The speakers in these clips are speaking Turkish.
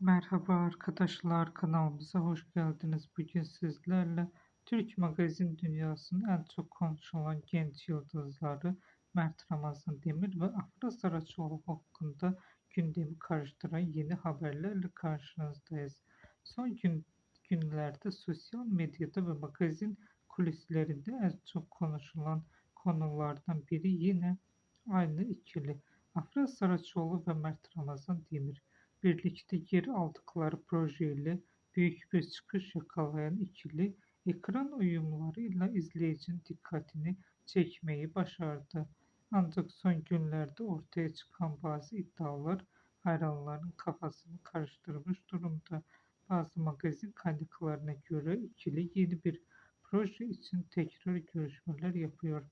Merhaba arkadaşlar, kanalımıza hoş geldiniz. Bugün sizlerle Türk magazin dünyasının en çok konuşulan genç yıldızları Mert Ramazan Demir ve Afra Saraçoğlu hakkında gündemi karıştıran yeni haberlerle karşınızdayız. Son günlerde sosyal medyada ve magazin kulislerinde en çok konuşulan konulardan biri yine aynı ikili. Afra Saraçoğlu ve Mert Ramazan Demir birlikte yer aldıkları projeyle büyük bir çıkış yakalayan ikili ekran uyumlarıyla izleyicinin dikkatini çekmeyi başardı. Ancak son günlerde ortaya çıkan bazı iddialar hayranların kafasını karıştırmış durumda. Bazı magazin kaynaklarına göre ikili yeni bir proje için tekrar görüşmeler yapıyor.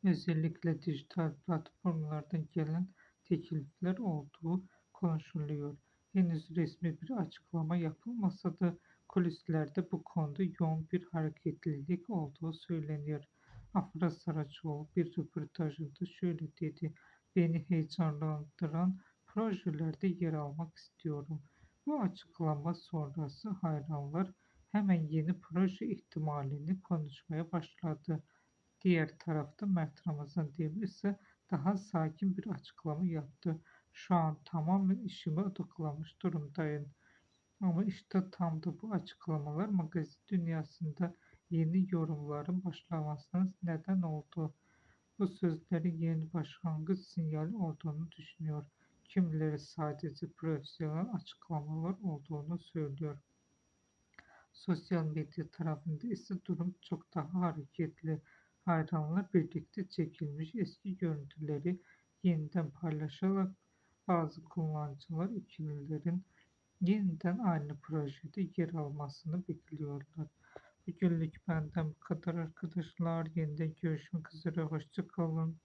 Özellikle dijital platformlardan gelen teklifler olduğu konuşuluyor. Henüz resmi bir açıklama yapılmasa da kulislerde bu konuda yoğun bir hareketlilik olduğu söyleniyor. Afra Saraçoğlu bir röportajında şöyle dedi: "Beni heyecanlandıran projelerde yer almak istiyorum." Bu açıklama sonrası hayranlar hemen yeni proje ihtimalini konuşmaya başladı. Diğer tarafta Mert Ramazan Demir ise daha sakin bir açıklama yaptı. "Şu an tamamen işime odaklanmış durumdayım." Ama işte tam da bu açıklamalar magazin dünyasında yeni yorumların başlamasına neden oldu. Bu sözlerin yeni başlangıç sinyali olduğunu düşünüyor. Kimileri sadece profesyonel açıklamalar olduğunu söylüyor. Sosyal medya tarafında ise durum çok daha hareketli. Hayranlar birlikte çekilmiş eski görüntüleri yeniden paylaşarak bazı kullanıcılar ikililerin yeniden aynı projede yer almasını bekliyorlar. Bugünlük benden bu kadar arkadaşlar. Yeniden görüşmek üzere. Hoşça kalın.